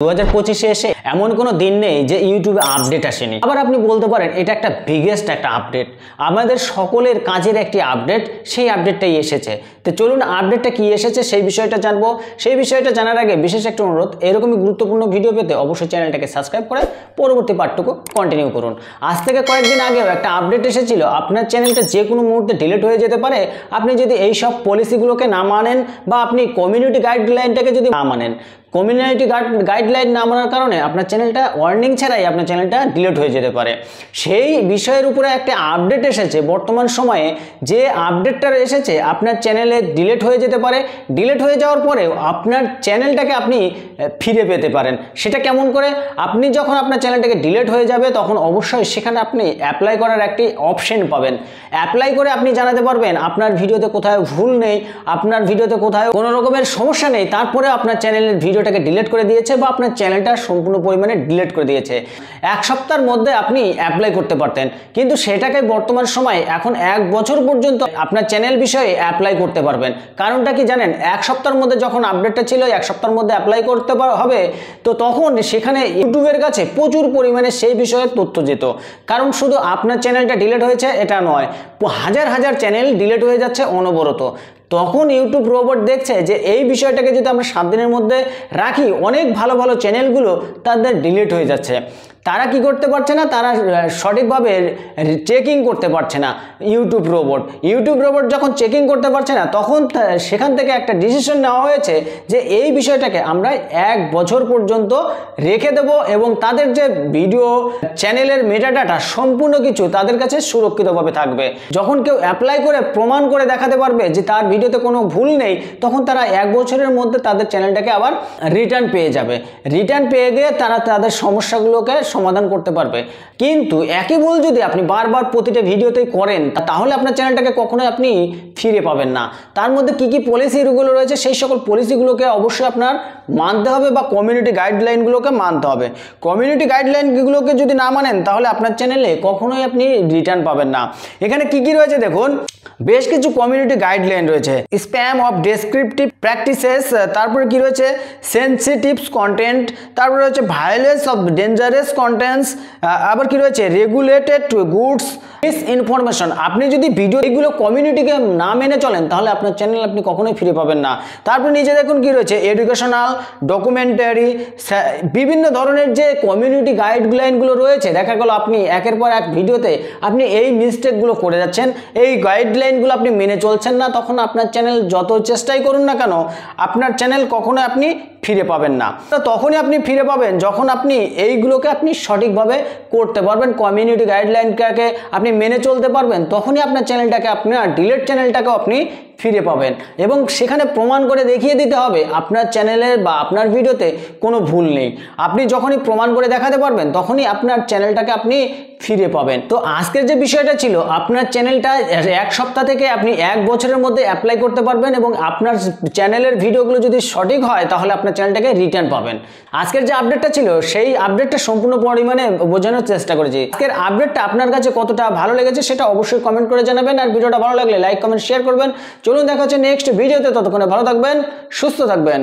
2025 এসে এমন কোনো দিন নেই যে ইউটিউবে আপডেট আসেনি। আবার আপনি বলতে পারেন এটা একটা বিগেস্ট একটা আপডেট, আমাদের সকলের কাজের একটি আপডেট, সেই আপডেটটাই এসেছে। তো চলুন আপডেটটা কি এসেছে সেই বিষয়টা জানবো। সেই বিষয়টা জানার আগে বিশেষ একটা অনুরোধ, এরকমই গুরুত্বপূর্ণ ভিডিও পেতে অবশ্যই চ্যানেলটাকে সাবস্ক্রাইব করে পরবর্তী পার্টটুকু কন্টিনিউ করুন। আজ থেকে কয়েকদিন আগেও একটা আপডেট এসেছিল, আপনার চ্যানেলটা যে কোনো মুহূর্তে ডিলিট হয়ে যেতে পারে আপনি যদি এই সব পলিসিগুলোকে না মানেন বা আপনি কমিউনিটি গাইডলাইনটাকে যদি না মানেন। কমিউনিটি গাইডলাইন না মানার কারণে আপনার চ্যানেলটা ওয়ার্নিং ছাড়াই আপনার চ্যানেলটা ডিলিট হয়ে যেতে পারে। সেই বিষয়ের উপরে একটা আপডেট এসেছে বর্তমান সময়ে, যে আপডেটটা এসেছে আপনার চ্যানেলে ডিলিট হয়ে যেতে পারে। ডিলিট হয়ে যাওয়ার পরেও আপনার চ্যানেলটাকে আপনি ফিরে পেতে পারেন। সেটা কেমন করে? আপনি যখন আপনার চ্যানেলটাকে ডিলিট হয়ে যাবে তখন অবশ্যই সেখানে আপনি অ্যাপ্লাই করার একটি অপশন পাবেন। অ্যাপ্লাই করে আপনি জানাতে পারবেন আপনার ভিডিওতে কোথাও ভুল নেই, আপনার ভিডিওতে কোথাও কোনো রকমের সমস্যা নেই, তারপরে আপনার চ্যানেলের ভিডিওটাকে ডিলিট করে দিয়েছে বা আপনার চ্যানেলটা সম্পূর্ণ পরিমাণে ডিলিট করে দিয়েছে। এক সপ্তাহের মধ্যে আপনি অ্যাপ্লাই করতে পারতেন, কিন্তু সেটাকে বর্তমান সময়ে এখন 1 বছর পর্যন্ত আপনার চ্যানেল বিষয়ে অ্যাপ্লাই করতে পারবেন। কারণটা কি জানেন? এক সপ্তাহের মধ্যে যখন আপডেটটা ছিল 1 সপ্তাহের মধ্যে অ্যাপ্লাই করতে হবে, তো তখন সেখানে ইউটিউবের কাছে প্রচুর পরিমাণে সেই বিষয়ে তথ্য যেত। কারণ শুধু আপনার চ্যানেলটা ডিলিট হয়েছে এটা নয়, হাজার হাজার চ্যানেল ডিলিট হয়ে যাচ্ছে অনবরত। তখন ইউটিউব রোবট দেখছে যে এই বিষয়টাকে যদি আমরা 7 দিনের মধ্যে রাখি, অনেক ভালো ভালো চ্যানেলগুলো তাদের ডিলিট হয়ে যাচ্ছে। তারা কি করতে পারছে না, তারা সঠিকভাবে চেকিং করতে পারছে না। ইউটিউব রোবট যখন চেকিং করতে পারছে না, তখন সেখান থেকে একটা ডিসিশন নেওয়া হয়েছে যে এই বিষয়টাকে আমরা 1 বছর পর্যন্ত রেখে দেব এবং তাদের যে ভিডিও চ্যানেলের মেটাডাটা সম্পূর্ণ কিছু তাদের কাছে সুরক্ষিতভাবে থাকবে। যখন কেউ অ্যাপ্লাই করে প্রমাণ করে দেখাতে পারবে যে তার ভিডিওতে কোনো ভুল নেই, তখন তারা 1 বছরের মধ্যে তাদের চ্যানেলটাকে আবার রিটার্ন পেয়ে যাবে। রিটার্ন পেয়ে গিয়ে তারা তাদের সমস্যাগুলোকে সমাধান করতে পারবে। কিন্তু একই ভুল যদি আপনি বারবার প্রতিটা ভিডিওতেই করেন, তাহলে আপনার চ্যানেলটাকে কখনোই আপনি ফিরে পাবেন না। তার মধ্যে কি কি পলিসিগুলো রয়েছে সেই সকল পলিসিগুলোকে অবশ্যই আপনার মানতে হবে বা কমিউনিটি গাইডলাইনগুলোকে মানতে হবে। কমিউনিটি গাইডলাইনগুলোকে যদি না মানেন তাহলে আপনার চ্যানেলে কখনোই আপনি রিটার্ন পাবেন না। এখানে কি কি রয়েছে দেখুন, বেশ কিছু কমিউনিটি গাইডলাইন রয়েছে। স্প্যাম অফ ডেসক্রিপটিভ প্র্যাকটিসেস, তারপরে কি রয়েছে সেনসিটিভস কন্টেন্ট, তারপরে রয়েছে ভায়োলেন্স অফ ডেঞ্জারাস কন্টেন্টস, আবার কি রয়েছে রেগুলেটেড গুডস, মিসইনফরমেশন। আপনি যদি ভিডিও এগুলো কমিউনিটিকে না মেনে চলেন তাহলে আপনার চ্যানেল আপনি কখনোই ফিরে পাবেন না। তারপর নিচে দেখুন কি রয়েছে এডুকেশনাল, ডকুমেন্টারি, বিভিন্ন ধরনের যে কমিউনিটি গাইডলাইনগুলো রয়েছে। দেখা গেল আপনি একের পর এক ভিডিওতে আপনি এই মিস্টেকগুলো করে যাচ্ছেন, এই গাইডলাইনগুলো আপনি মেনে চলছেন না, তখন আপনার চ্যানেল যত চেষ্টাই করুন না কেন আপনার চ্যানেল কখনো আপনি ফিরে পাবেন না। তখনই আপনি ফিরে পাবেন যখন আপনি এইগুলোকে আপনি সঠিকভাবে করতে পারবেন, কমিউনিটি গাইডলাইনটাকে আপনি মেনে চলতে পারবেন, তখনই আপনার চ্যানেলটাকে আপনার ডিলিট চ্যানেলটাকেও আপনি ফিরে পাবেন। এবং সেখানে প্রমাণ করে দেখিয়ে দিতে হবে আপনার চ্যানেলের বা আপনার ভিডিওতে কোনো ভুল নেই। আপনি যখনই প্রমাণ করে দেখাতে পারবেন তখনই আপনার চ্যানেলটাকে আপনি ফিরে পাবেন। তো আজকের যে বিষয়টা ছিল, আপনার চ্যানেলটা 1 সপ্তাহ থেকে আপনি 1 বছরের মধ্যে অ্যাপ্লাই করতে পারবেন এবং আপনার চ্যানেলের ভিডিওগুলো যদি সঠিক হয় তাহলে আপনার চ্যানেলটাকে রিটার্ন পাবেন। আজকের যে আপডেটটা ছিল সেই আপডেটটা সম্পূর্ণ পরিমাণে বোঝানোর চেষ্টা করেছি। আজকের আপডেটটা আপনার কাছে কতটা ভালো লেগেছে সেটা অবশ্যই কমেন্ট করে জানাবেন, আর ভিডিওটা ভালো লাগলে লাইক কমেন্ট শেয়ার করবেন। চলুন দেখা হচ্ছে নেক্সট ভিডিওতে, ততক্ষণে ভালো থাকবেন, সুস্থ থাকবেন।